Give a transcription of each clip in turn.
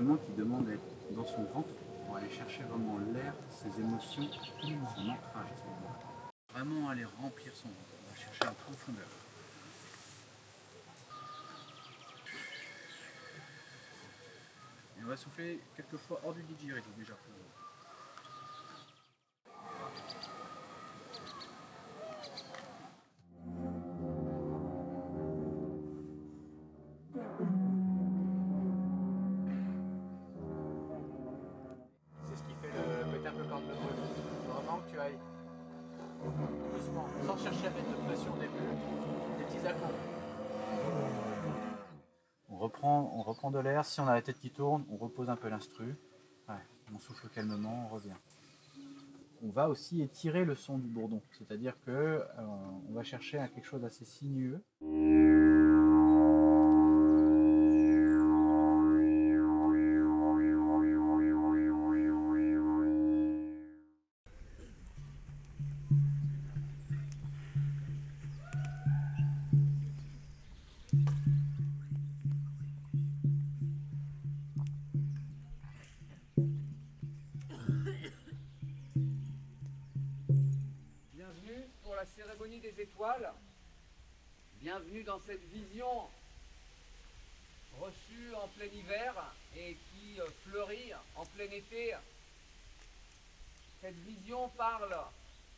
instrument qui demande d'être dans son ventre pour aller chercher vraiment l'air, ses émotions, son ancrage à ce moment-là. Vraiment aller remplir son ventre, on va chercher en profondeur. Et on va souffler quelques fois hors du didgeridoo déjà pour vous. C'est ce qui fait le côté un peu cornemuse. Vraiment que tu ailles doucement, sans chercher à mettre de pression au début, des petits à-coups. On reprend de l'air, si on a la tête qui tourne, on repose un peu l'instru. Ouais, on souffle calmement, on revient. On va aussi étirer le son du bourdon, c'est-à-dire que on va chercher à quelque chose d'assez sinueux. Bienvenue pour la cérémonie des étoiles. Bienvenue dans cette vision reçue en plein hiver et qui fleurit en plein été. Cette vision parle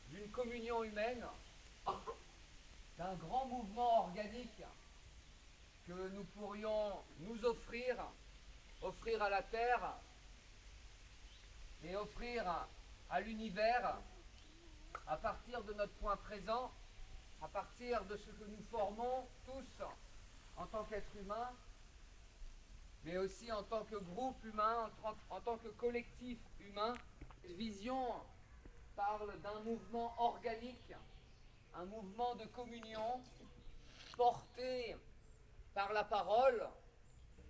d'une communion humaine, d'un grand mouvement organique que nous pourrions nous offrir à la Terre et offrir à l'univers à partir de notre point présent, à partir de ce que nous formons tous en tant qu'êtres humains, mais aussi en tant que groupe humain, en tant que collectif humain. Cette vision parle d'un mouvement organique, un mouvement de communion porté par la parole,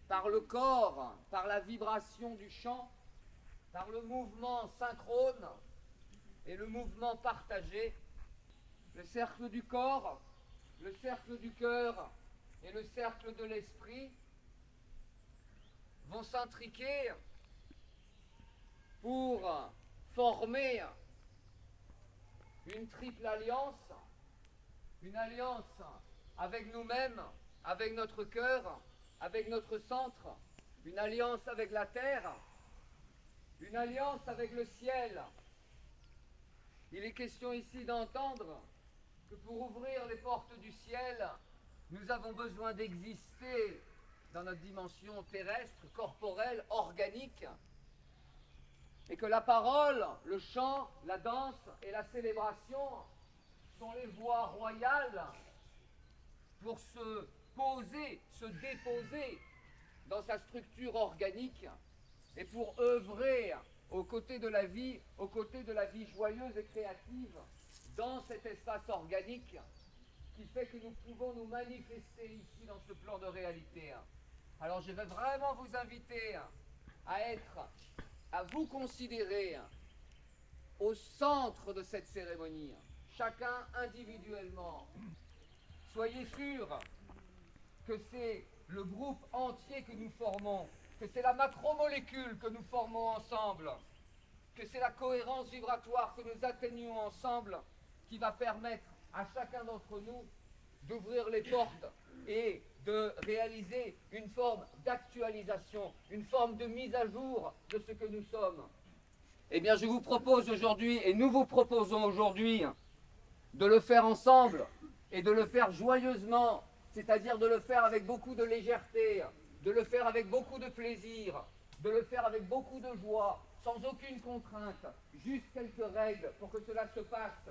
par le corps, par la vibration du chant, par le mouvement synchrone et le mouvement partagé. Le cercle du corps, le cercle du cœur et le cercle de l'esprit vont s'intriquer pour former une triple alliance, une alliance avec nous-mêmes, avec notre cœur, avec notre centre, une alliance avec la terre, une alliance avec le ciel. Il est question ici d'entendre que pour ouvrir les portes du ciel, nous avons besoin d'exister dans notre dimension terrestre, corporelle, organique, et que la parole, le chant, la danse et la célébration sont les voies royales pour se poser, se déposer dans sa structure organique et pour œuvrer aux côtés de la vie joyeuse et créative dans cet espace organique qui fait que nous pouvons nous manifester ici dans ce plan de réalité. Alors je vais vraiment vous inviter à vous considérer au centre de cette cérémonie, chacun individuellement. Soyez sûrs que c'est le groupe entier que nous formons, que c'est la macromolécule que nous formons ensemble, que c'est la cohérence vibratoire que nous atteignons ensemble qui va permettre à chacun d'entre nous d'ouvrir les portes et de réaliser une forme d'actualisation, une forme de mise à jour de ce que nous sommes. Eh bien, je vous propose aujourd'hui, et nous vous proposons aujourd'hui, de le faire ensemble et de le faire joyeusement, c'est-à-dire de le faire avec beaucoup de légèreté, de le faire avec beaucoup de plaisir, de le faire avec beaucoup de joie, sans aucune contrainte, juste quelques règles pour que cela se passe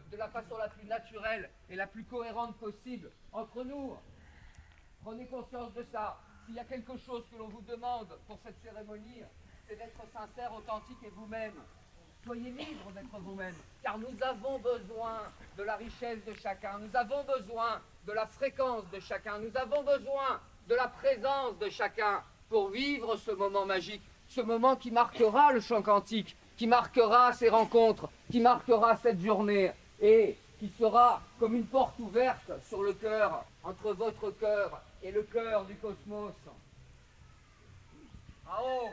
de la façon la plus naturelle et la plus cohérente possible entre nous. Prenez conscience de ça. S'il y a quelque chose que l'on vous demande pour cette cérémonie, c'est d'être sincère, authentique et vous-même. Soyez libre d'être vous-même, car nous avons besoin de la richesse de chacun, nous avons besoin de la fréquence de chacun, nous avons besoin de la présence de chacun pour vivre ce moment magique, ce moment qui marquera le chant quantique, qui marquera ces rencontres, qui marquera cette journée et qui sera comme une porte ouverte sur le cœur, entre votre cœur et le cœur du cosmos. Ao.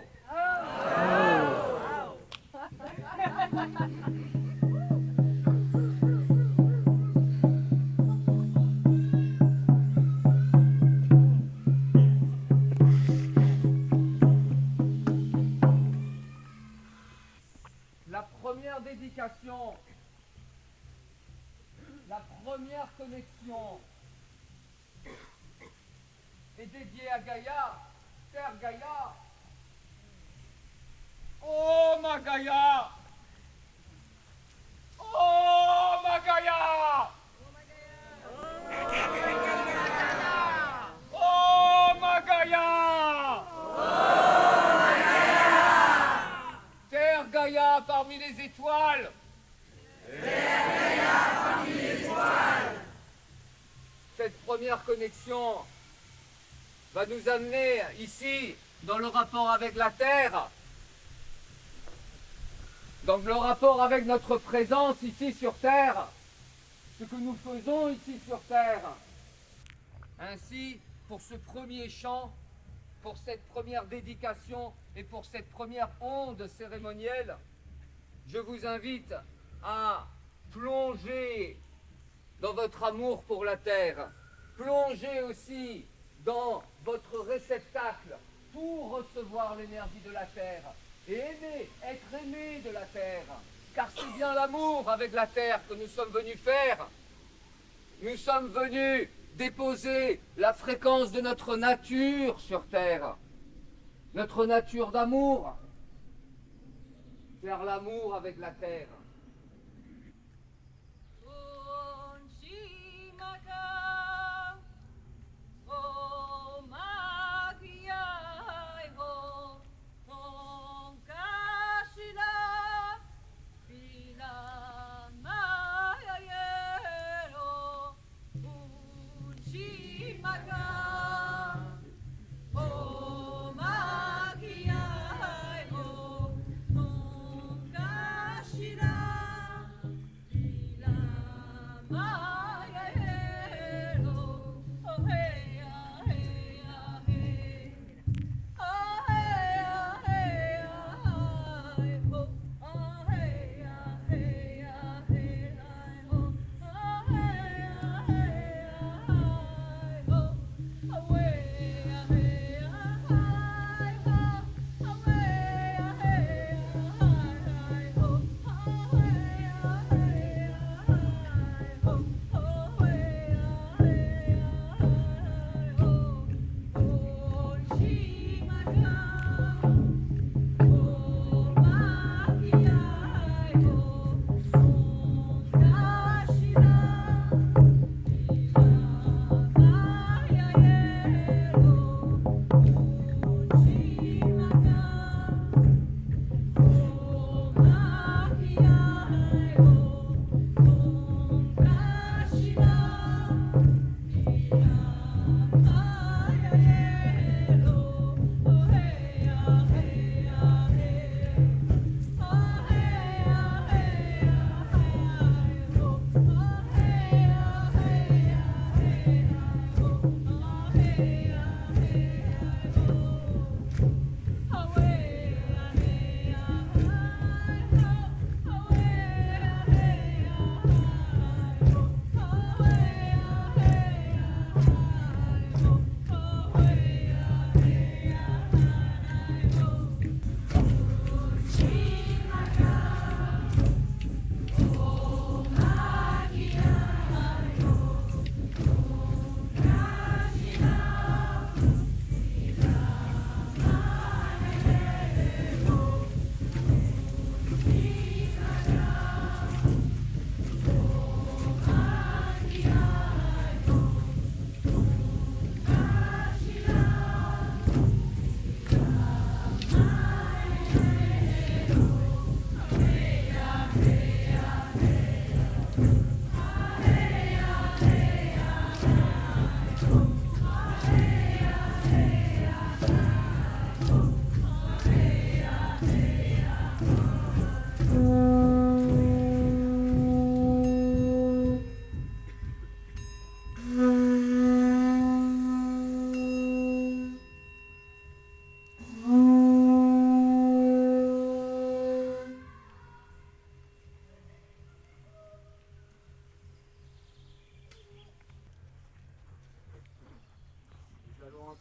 La première dédication, la première connexion est dédiée à Gaïa, Terre Gaïa. Oh ma Gaïa! Oh ma Gaïa! Oh ma Gaïa! Terre Gaïa parmi les étoiles. Cette première connexion va nous amener ici dans le rapport avec la Terre, dans le rapport avec notre présence ici sur Terre, ce que nous faisons ici sur Terre. Ainsi, pour ce premier chant, pour cette première dédication et pour cette première onde cérémonielle, je vous invite à plonger dans votre amour pour la Terre, plonger aussi dans votre réceptacle pour recevoir l'énergie de la Terre et aimer, être aimé de la Terre, car c'est bien l'amour avec la Terre que nous sommes venus faire. Nous sommes venus déposer la fréquence de notre nature sur Terre, notre nature d'amour, faire l'amour avec la Terre. Shira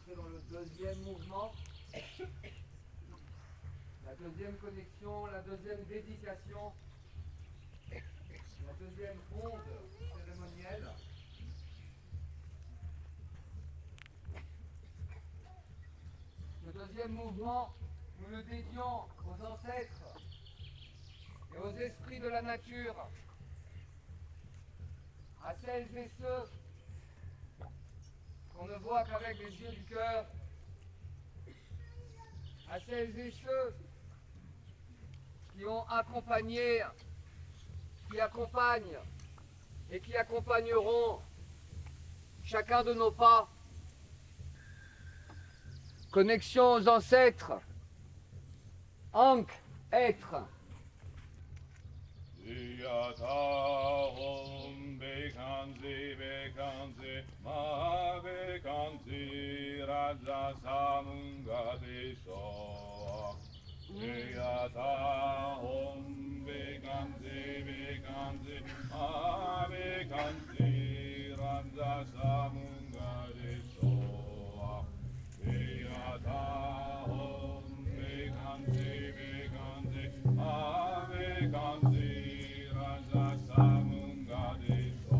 entrer dans le deuxième mouvement, la deuxième connexion, la deuxième dédication, la deuxième ronde cérémonielle. Le deuxième mouvement, nous le dédions aux ancêtres et aux esprits de la nature, à celles et ceux qu'on ne voit qu'avec les yeux du cœur, à celles et ceux qui ont accompagné, qui accompagnent et qui accompagneront chacun de nos pas. Connexion aux ancêtres, Ankh, être. Bekanzi, bekanzi, ma bekanzi, raja samunga desho. Yata om bekanzi, bekanzi, ma bekanzi, raja samunga desho. Yata om bekanzi, bekanzi, ma bekanzi, raja samunga desho.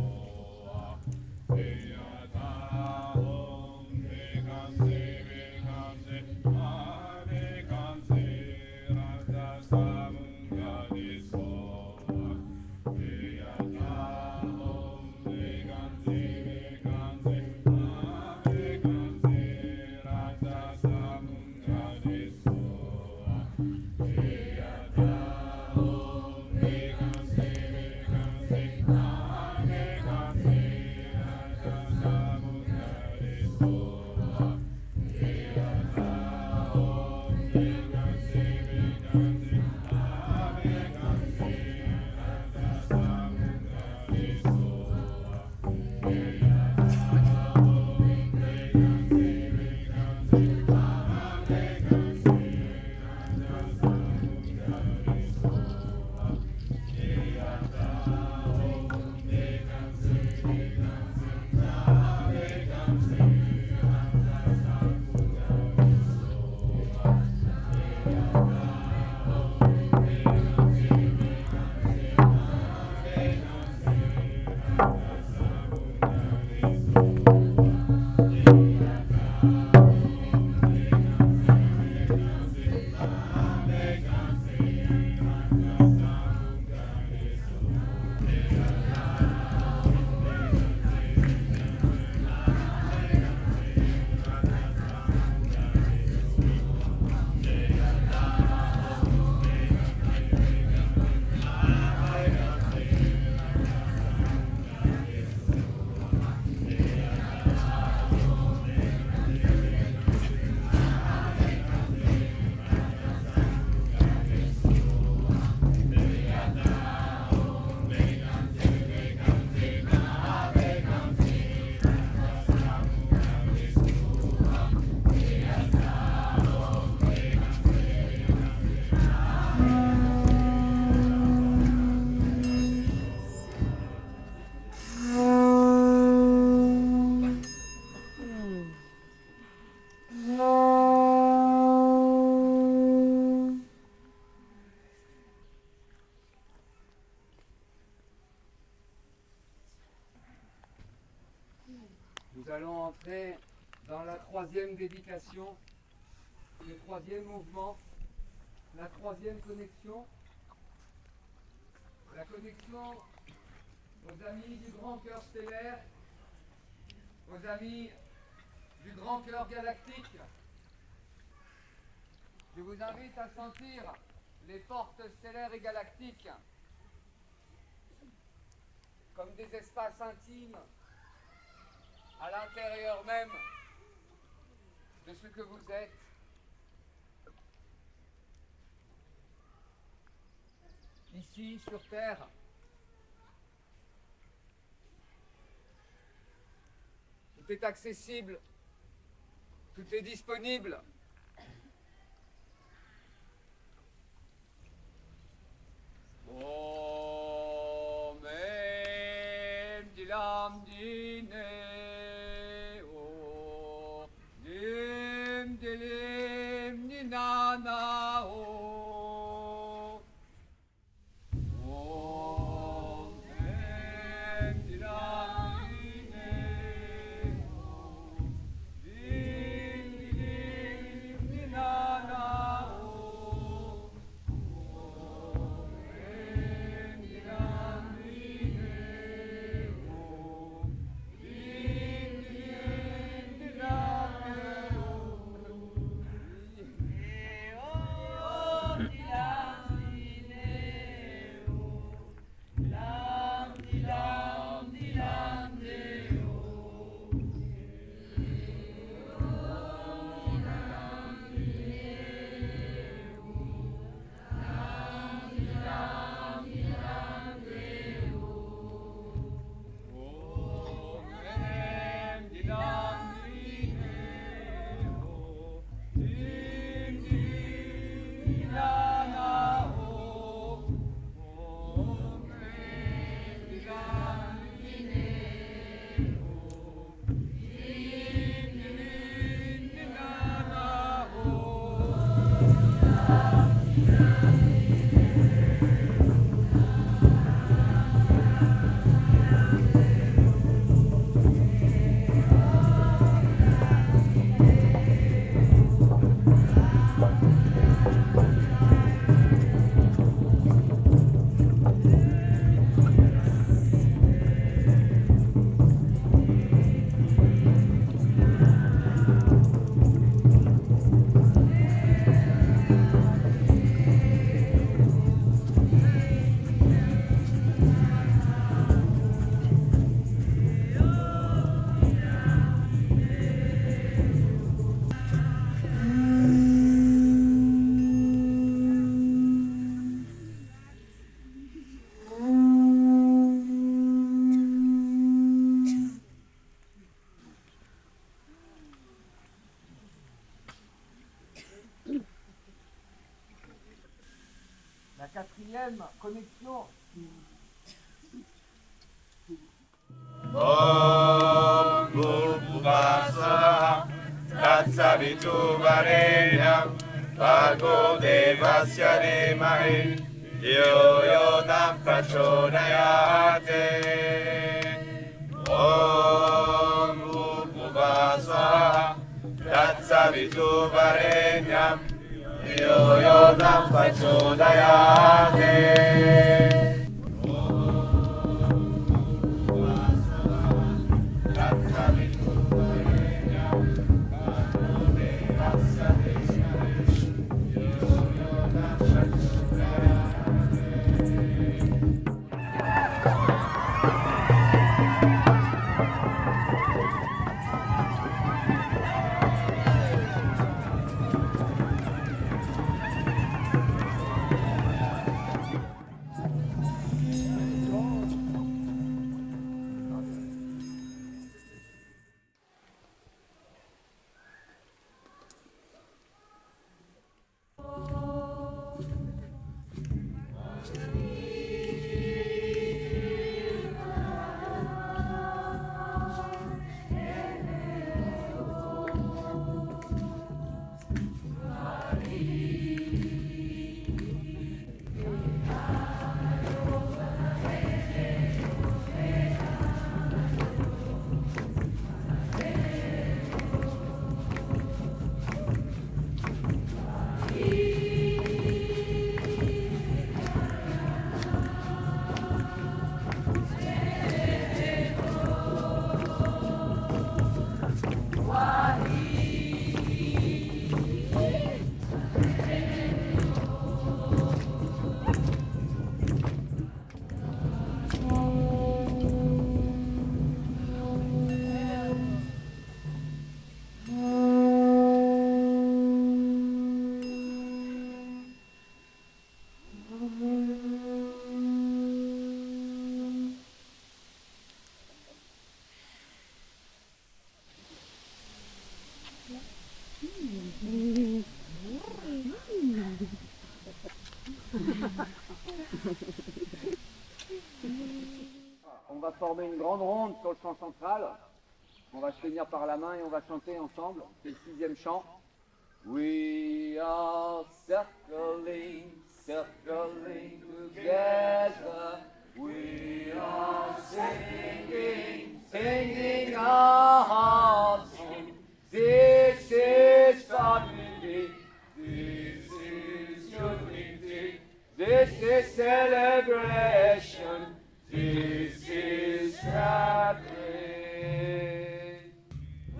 Nous allons entrer dans la troisième dédication, le troisième mouvement, la troisième connexion, la connexion aux amis du grand cœur stellaire, aux amis du grand cœur galactique. Je vous invite à sentir les portes stellaires et galactiques comme des espaces intimes à l'intérieur même de ce que vous êtes. Ici, sur Terre, tout est accessible, tout est disponible. Om Dilam Dine O Dine La quatrième connexion. Om Bhurbhuva Swaha Tatsavitu Varenyam Bhargo Devasya Dhimahi Yo Yo Na Prachodayate Om Bhurbhuva Swaha Tatsavitu Varenyam Yo Yo Na Prachodayate On va former une grande ronde sur le chant central. On va se tenir par la main et on va chanter ensemble. C'est le 6e chant. We are circling, circling together. We are singing, singing our song. This is family. This is unity. This is celebration. This is happy.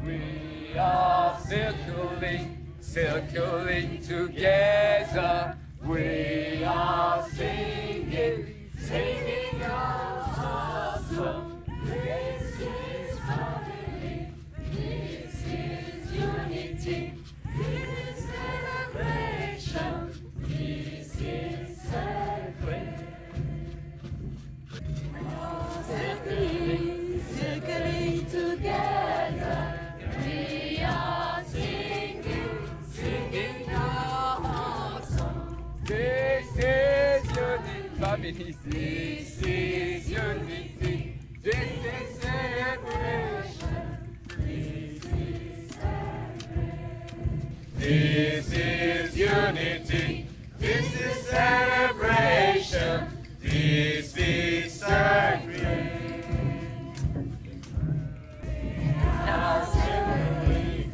We are circling, circling together. We are singing, singing our song. This is family. This is unity. This is celebration. This is sacred. Circling, circling together. We are singing, singing our song. This is unity, family. This is unity. This is celebration. This is unity. This is celebration. This is sacred. Now circling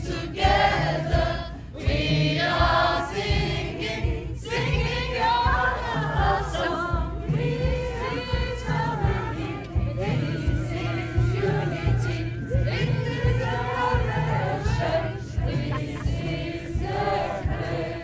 together, we are singing, singing our song. This is family, this is unity, this is celebration, this is sacred.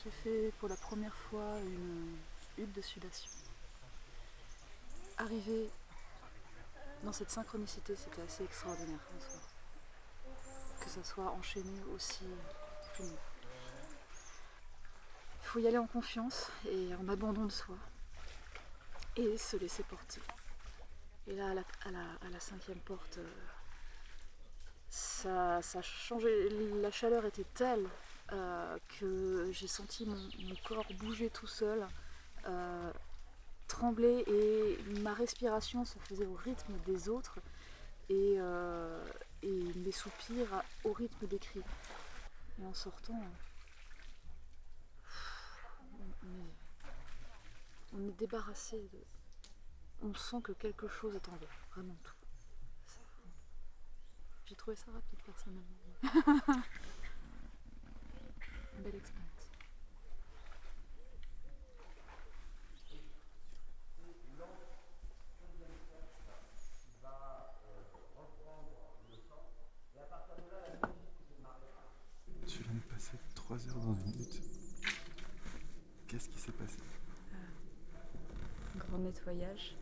J'ai fait pour la première fois une hutte de sudation. Arriver dans cette synchronicité, c'était assez extraordinaire en soi. Que ça soit enchaîné aussi fluidement. Il faut y aller en confiance et en abandon de soi. Et se laisser porter. Et là, à la cinquième porte, ça a changé. La chaleur était telle que j'ai senti mon corps bouger tout seul, trembler, et ma respiration se faisait au rythme des autres et mes soupirs au rythme des cris. Et en sortant, on est débarrassé de... On sent que quelque chose est en jeu, vraiment tout. J'ai trouvé ça rapide personnellement. Une belle expérience. Tu viens de passer 3 heures dans une hutte. Qu'est-ce qui s'est passé? Un grand nettoyage.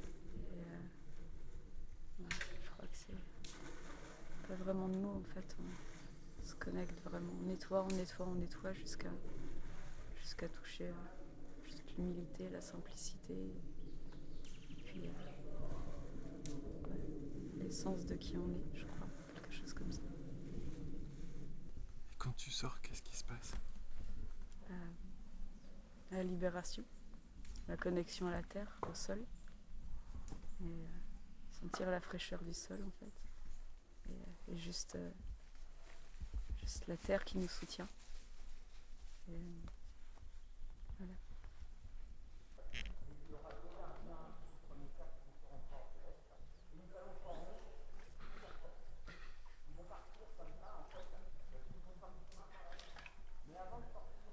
Et, je crois que c'est pas vraiment de mots en fait. On se connecte vraiment. On nettoie jusqu'à toucher juste l'humilité, la simplicité. Et puis les l'essence de qui on est, je crois, quelque chose comme ça. Et quand tu sors, qu'est-ce qui se passe? La libération, la connexion à la terre, au sol, et sentir la fraîcheur du sol en fait, et juste la terre qui nous soutient. Et, voilà.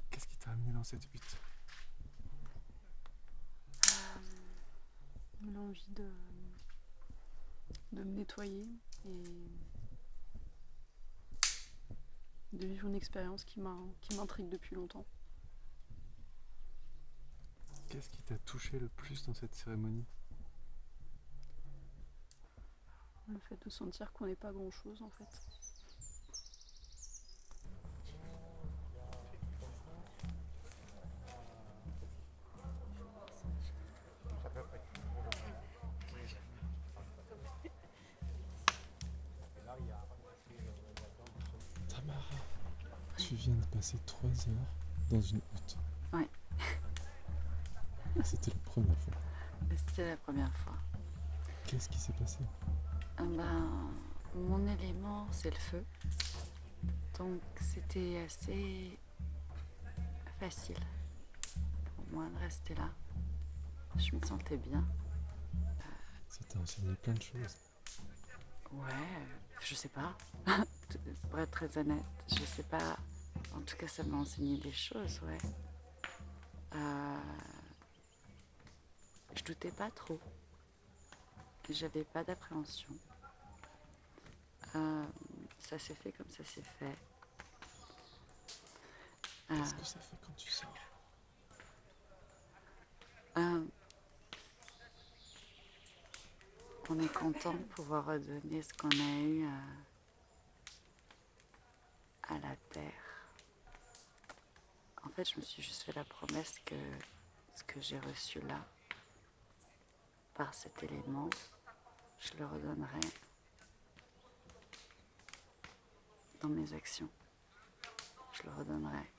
Qu'est-ce qui t'a amené dans cette hutte? L'envie de me nettoyer et de vivre une expérience qui m'intrigue depuis longtemps. Qu'est-ce qui t'a touché le plus dans cette cérémonie? Le fait de sentir qu'on n'est pas grand-chose en fait. Tamara, tu viens de passer 3 heures dans une hutte. Ouais. C'était la première fois. C'était la première fois. Qu'est-ce qui s'est passé? Mon élément, c'est le feu. Donc c'était assez facile pour moi de rester là. Je me sentais bien. Ça t'a enseigné plein de choses. Ouais, je sais pas. Pour être très honnête, je sais pas. En tout cas, ça m'a enseigné des choses, ouais. Je doutais pas trop. J'avais pas d'appréhension. Ça s'est fait comme ça s'est fait. Qu'est-ce que ça fait quand tu sors? On est content de pouvoir redonner ce qu'on a eu à la terre. En fait, je me suis juste fait la promesse que ce que j'ai reçu là, par cet élément, je le redonnerai dans mes actions. Je le redonnerai.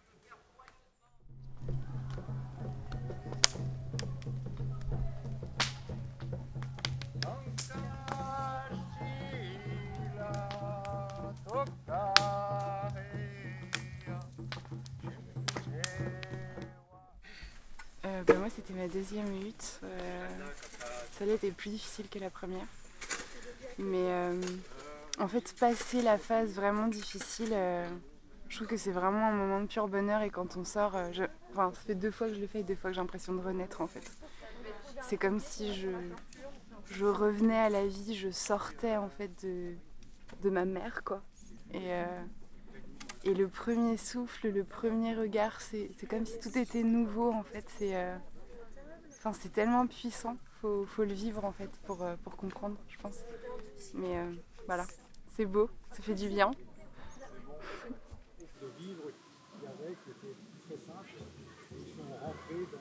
Moi, c'était ma deuxième hutte. Celle-là était plus difficile que la première. Mais en fait, passer la phase vraiment difficile, je trouve que c'est vraiment un moment de pur bonheur. Et quand on sort, ça fait 2 fois que je le fais et 2 fois que j'ai l'impression de renaître en fait. C'est comme si je revenais à la vie, je sortais en fait de ma mère, quoi. Et le premier souffle, le premier regard, c'est comme si tout était nouveau en fait. C'est tellement puissant, faut le vivre en fait pour comprendre, je pense. Mais voilà, c'est beau, ça fait du bien. De vivre avec, c'était très simple. Ils sont rentrés dans.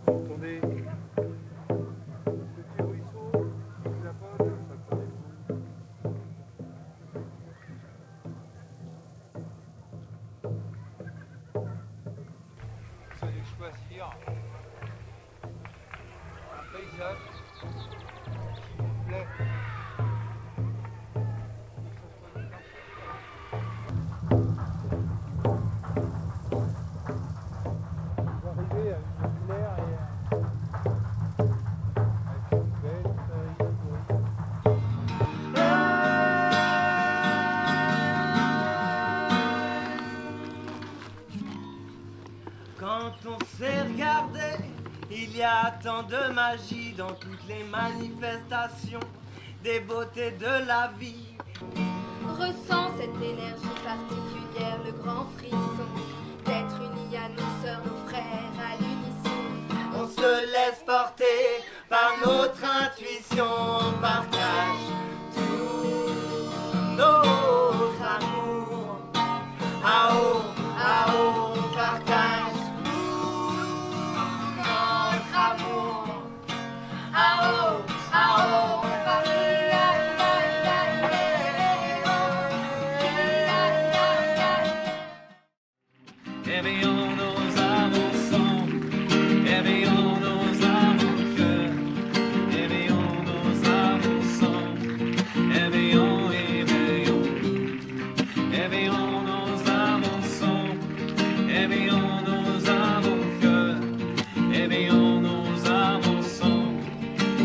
Entendez petit ruisseau qui la pointe, ça connaît. Vous allez choisir un paysage qui vous plaît. Vous arrivez à une claire et avec une belle feuille pourrie. Quand on s'est regardé, il y a tant de magie dans toutes les manifestations des beautés de la vie. Ressens cette énergie particulière, le grand frisson d'être unis à nos sœurs, nos frères, à l'unisson. On se laisse porter par notre intuition, on partage tout notre amour. Ah oh, on partage tout notre amour. Ah oh, on partage. Éveillons nos avançons, éveillons nos avant-cœurs, éveillons nos avançons, éveillons, éveillons nos avançons, éveillons nos avant-cœurs, éveillons nos avançons,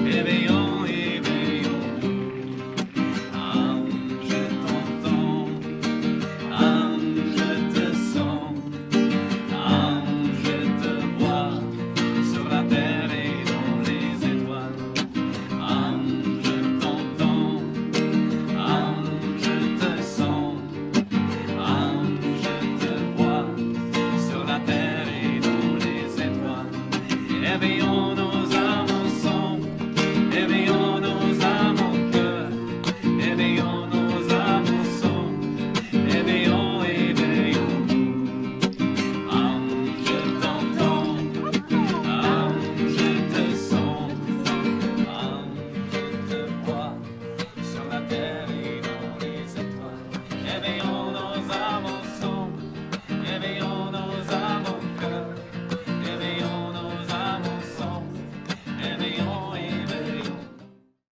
éveillons, âme, je t'entends, âme, je te sens. Âme, je te vois sur la terre et dans les étoiles. Âme, je t'entends. Âme, je te sens. Âme, je te vois sur la terre et dans les étoiles. Éveillons